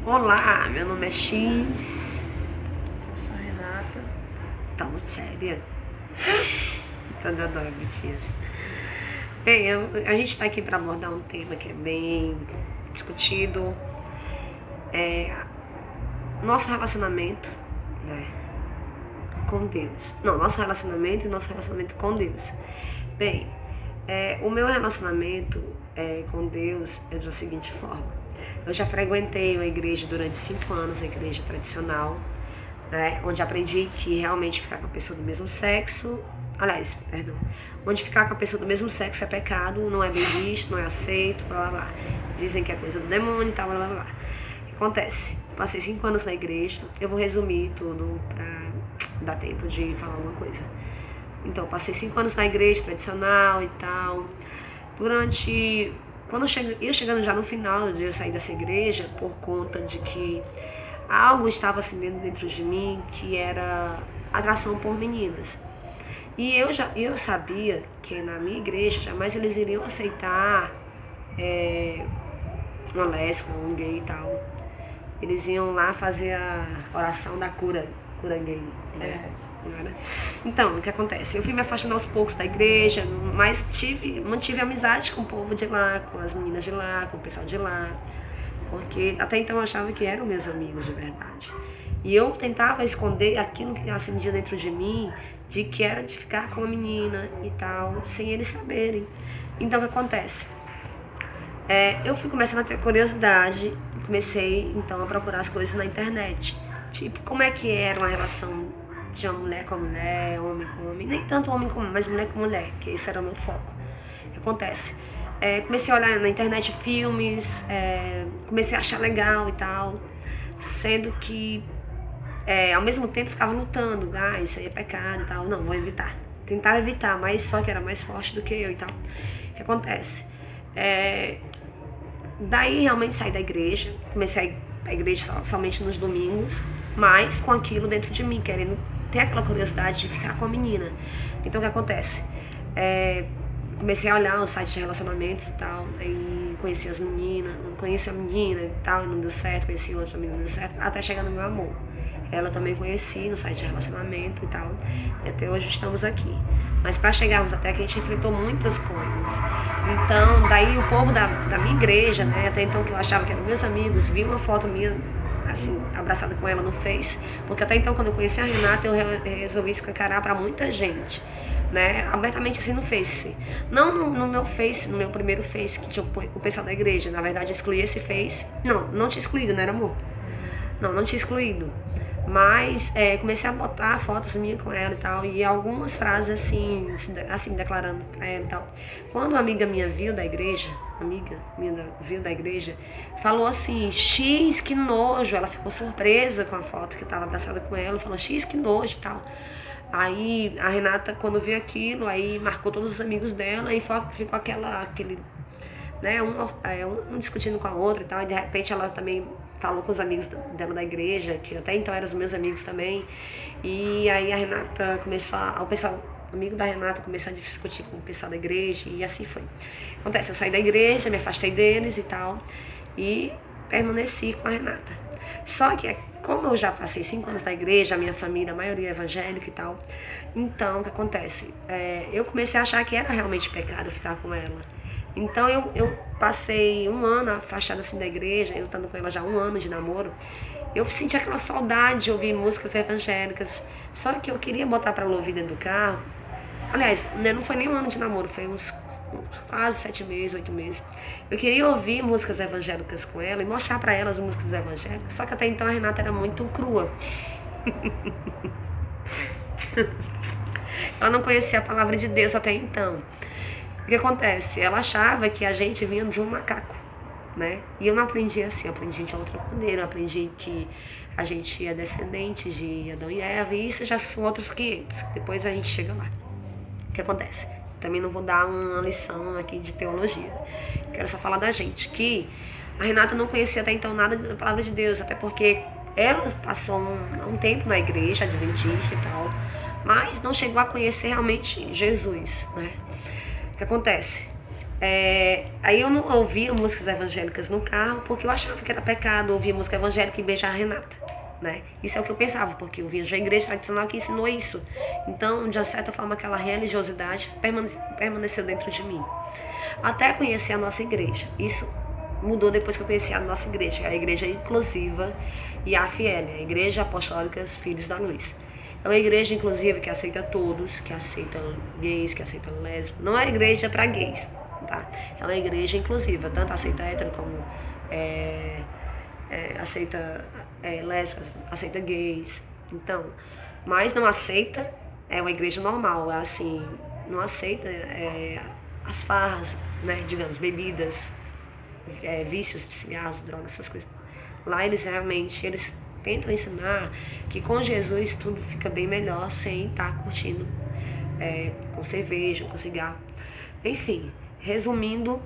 Olá, meu nome é X. Eu sou a Renata. Tá muito séria? Tô adorando, Luciana. Bem, a gente tá aqui para abordar um tema que é bem discutido. Nosso relacionamento, né, com Deus. Não, nosso relacionamento e nosso relacionamento com Deus. Bem, o meu relacionamento com Deus é da seguinte forma. Eu já frequentei uma igreja durante 5 anos, a igreja tradicional, né, onde aprendi que realmente ficar com a pessoa do mesmo sexo, onde ficar com a pessoa do mesmo sexo é pecado, não é bem visto, não é aceito, blá blá blá. Dizem que é coisa do demônio e tal, blá blá blá. O que acontece? Passei 5 anos na igreja, eu vou resumir tudo pra dar tempo de falar alguma coisa. Então, passei 5 anos na igreja tradicional e tal. Quando eu ia chegando já no final de eu sair dessa igreja, por conta de que algo estava acendendo dentro de mim, que era atração por meninas. E eu sabia que na minha igreja jamais eles iriam aceitar uma lésbica, um gay e tal. Eles iam lá fazer a oração da cura gay. Então, o que acontece? Eu fui me afastando aos poucos da igreja, mas mantive amizade com o povo de lá, com as meninas de lá, com o pessoal de lá, porque até então eu achava que eram meus amigos de verdade. E eu tentava esconder aquilo que acendia dentro de mim, de que era de ficar com a menina e tal, sem eles saberem. Então, o que acontece? Eu fui começando a ter curiosidade, comecei então a procurar as coisas na internet. Tipo, como é que era uma relação de uma mulher com mulher, homem com homem, nem tanto homem com homem, mas mulher com mulher, que esse era o meu foco. O que acontece? Comecei a olhar na internet filmes, comecei a achar legal e tal, sendo que ao mesmo tempo ficava lutando, isso aí é pecado e tal, não, vou evitar. Tentava evitar, mas só que era mais forte do que eu e tal. O que acontece? Daí realmente saí da igreja, comecei a igreja somente nos domingos, mas com aquilo dentro de mim, querendo ter aquela curiosidade de ficar com a menina. Então o que acontece? Comecei a olhar os sites de relacionamentos e tal, aí conheci as meninas, conheci a menina e tal, e não deu certo, conheci outra menina, não deu certo, até chegar no meu amor. Ela também conheci no site de relacionamento e tal, e até hoje estamos aqui. Mas para chegarmos até aqui a gente enfrentou muitas coisas. Então, daí o povo da minha igreja, né, até então que eu achava que eram meus amigos, viu uma foto minha, assim, abraçada com ela no Face, porque até então quando eu conheci a Renata eu resolvi escancarar para muita gente, né, abertamente assim no Face. Não no meu Face, no meu primeiro Face, que tinha o pessoal da igreja, na verdade eu excluí esse Face. Não tinha excluído, não era amor? Não tinha excluído. Mas comecei a botar fotos minhas com ela e tal, e algumas frases assim declarando pra ela e tal. Quando uma amiga minha viu da igreja, falou assim, X, que nojo. Ela ficou surpresa com a foto que eu tava abraçada com ela, falou, X, que nojo e tal. Aí a Renata, quando viu aquilo, aí marcou todos os amigos dela e ficou aquele, né, um discutindo com a outra e tal, e de repente ela também falou com os amigos dela da igreja, que até então eram os meus amigos também, e aí a Renata o amigo da Renata começou a discutir com o pessoal da igreja, e assim foi. Acontece, eu saí da igreja, me afastei deles e tal, e permaneci com a Renata. Só que, como eu já passei 5 anos na igreja, a minha família, a maioria é evangélica e tal, então o que acontece? Eu comecei a achar que era realmente pecado ficar com ela. Então eu passei 1 ano afastada assim da igreja, eu estando com ela já 1 ano de namoro. Eu senti aquela saudade de ouvir músicas evangélicas, só que eu queria botar para ela ouvir dentro do carro. Aliás, não foi nem 1 ano de namoro, foi uns quase 7 meses, 8 meses. Eu queria ouvir músicas evangélicas com ela e mostrar para ela as músicas evangélicas, só que até então a Renata era muito crua. Ela não conhecia a palavra de Deus até então. O que acontece? Ela achava que a gente vinha de um macaco, né? E eu não aprendi assim, eu aprendi de outra maneira, eu aprendi que a gente é descendente de Adão e Eva, e isso já são outros 500, depois a gente chega lá. O que acontece? Também não vou dar uma lição aqui de teologia, quero só falar da gente, que a Renata não conhecia até então nada da palavra de Deus, até porque ela passou um tempo na igreja adventista e tal, mas não chegou a conhecer realmente Jesus, né? O que acontece? Aí eu não ouvia músicas evangélicas no carro porque eu achava que era pecado ouvir música evangélica e beijar a Renata, né? Isso é o que eu pensava, porque eu via já a igreja tradicional que ensinou isso. Então, de certa forma, aquela religiosidade permaneceu dentro de mim. Até conhecer a nossa igreja. Isso mudou depois que eu conheci a nossa igreja, a igreja inclusiva e a fiel, a Igreja Apostólica Filhos da Luz. É uma igreja inclusiva que aceita todos, que aceita gays, que aceita lésbicos. Não é igreja para gays, tá? É uma igreja inclusiva, tanto aceita hétero como aceita lésbicas, aceita gays. Então, mas não aceita, é uma igreja normal, assim, não aceita as farras, né, digamos, bebidas, vícios de cigarros, drogas, essas coisas. Lá eles tentam ensinar que com Jesus tudo fica bem melhor sem estar curtindo com cerveja, com cigarro. Enfim, resumindo,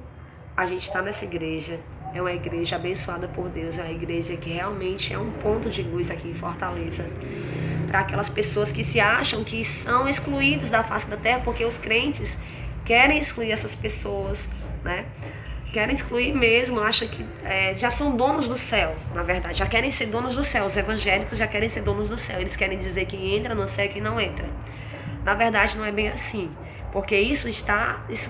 a gente está nessa igreja, é uma igreja abençoada por Deus, é uma igreja que realmente é um ponto de luz aqui em Fortaleza, para aquelas pessoas que se acham que são excluídos da face da terra, porque os crentes querem excluir essas pessoas, né? Querem excluir mesmo, acham que já são donos do céu, na verdade, já querem ser donos do céu. Os evangélicos já querem ser donos do céu, eles querem dizer quem entra no céu e quem não entra. Na verdade, não é bem assim, porque isso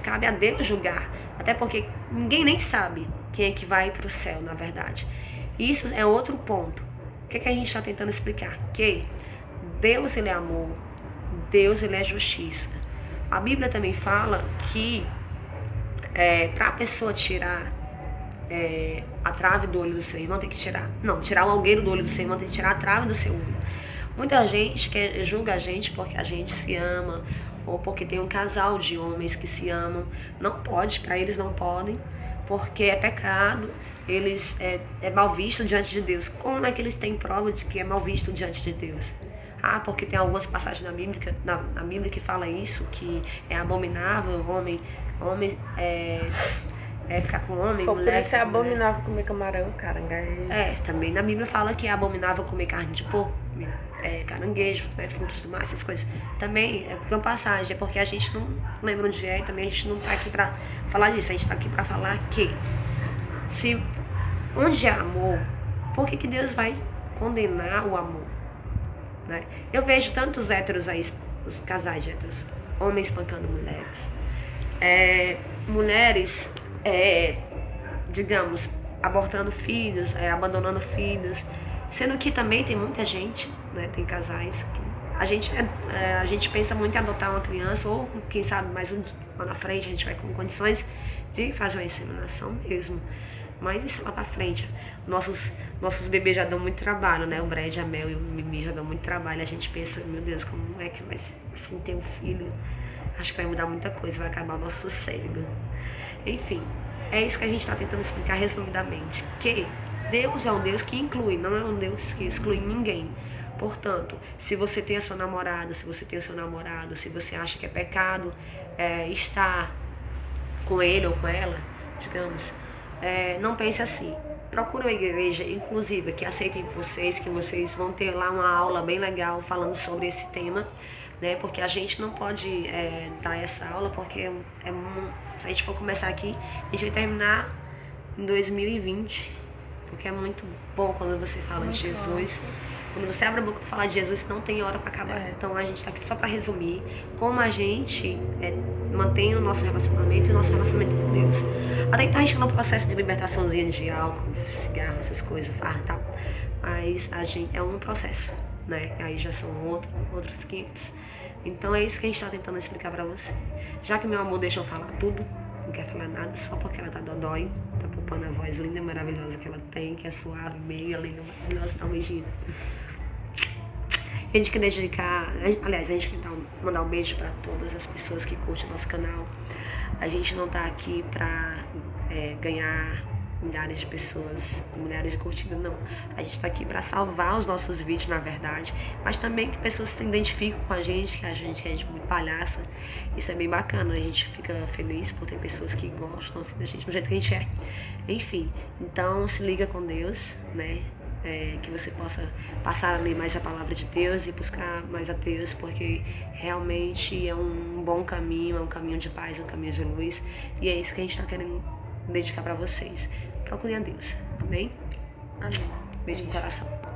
cabe a Deus julgar, até porque ninguém nem sabe quem é que vai para o céu, na verdade. Isso é outro ponto. O que a gente está tentando explicar? Que Deus, ele é amor, Deus, ele é justiça. A Bíblia também fala que para a pessoa tirar a trave do olho do seu irmão, tem que tirar o algueiro do olho do seu irmão, tem que tirar a trave do seu olho. Muita gente julga a gente porque a gente se ama, ou porque tem um casal de homens que se amam. Não pode, para eles não podem, porque é pecado, eles é mal visto diante de Deus. Como é que eles têm prova de que é mal visto diante de Deus? Porque tem algumas passagens na Bíblia que fala isso, que é abominável homem ficar com homem, Pô, mulher. Por isso é abominável comer camarão, caranguejo. Também na Bíblia fala que é abominável comer carne de porco, caranguejo, né, frutos do mar, essas coisas. Também é uma passagem, é porque a gente não lembra onde e também a gente não tá aqui pra falar disso, a gente tá aqui pra falar que onde há amor, por que Deus vai condenar o amor? Né? Eu vejo tantos héteros aí, os casais héteros, homens espancando mulheres, mulheres, digamos, abortando filhos, abandonando filhos, sendo que também tem muita gente, né, tem casais que a gente pensa muito em adotar uma criança, ou quem sabe mais lá na frente a gente vai com condições de fazer uma inseminação mesmo. Mas isso lá pra frente, nossos bebês já dão muito trabalho, né? O Brad, a Mel e o Mimi já dão muito trabalho. A gente pensa, meu Deus, como é que vai assim ter um filho? Acho que vai mudar muita coisa, vai acabar o nosso sossego. Enfim, é isso que a gente está tentando explicar resumidamente. Que Deus é um Deus que inclui, não é um Deus que exclui ninguém. Portanto, se você tem o seu namorado, se você acha que é pecado estar com ele ou com ela, digamos, não pense assim. Procure uma igreja inclusiva que aceitem vocês, que vocês vão ter lá uma aula bem legal falando sobre esse tema, né? Porque a gente não pode dar essa aula, porque se a gente for começar aqui, a gente vai terminar em 2020, porque é muito bom quando você fala de Jesus. Quando você abre a boca para falar de Jesus, não tem hora para acabar. Então a gente está aqui só para resumir como a gente mantém o nosso relacionamento e o nosso relacionamento com Deus. Até então a gente está no processo de libertaçãozinha de álcool, cigarro, essas coisas, farra e tal. Mas a gente é um processo, né? Aí já são outros 500. Então é isso que a gente está tentando explicar para você. Já que meu amor deixou falar tudo, não quer falar nada, só porque ela tá dodói, tá poupando a voz linda e maravilhosa que ela tem, que é suave, meia, linda, maravilhosa, dá um beijinho. A gente quer dedicar, aliás, a gente quer mandar um beijo para todas as pessoas que curtem o nosso canal. A gente não tá aqui pra ganhar milhares de pessoas, milhares de curtidas, não. A gente tá aqui pra salvar os nossos vídeos, na verdade, mas também que pessoas se identificam com a gente, que a gente é muito palhaça. Isso é bem bacana, a gente fica feliz por ter pessoas que gostam assim, da gente do jeito que a gente é. Enfim, então se liga com Deus, né? que você possa passar a ler mais a palavra de Deus e buscar mais a Deus, porque realmente é um bom caminho, é um caminho de paz, é um caminho de luz, e é isso que a gente está querendo dedicar para vocês. Procurem a Deus, amém? Amém. Beijo no coração.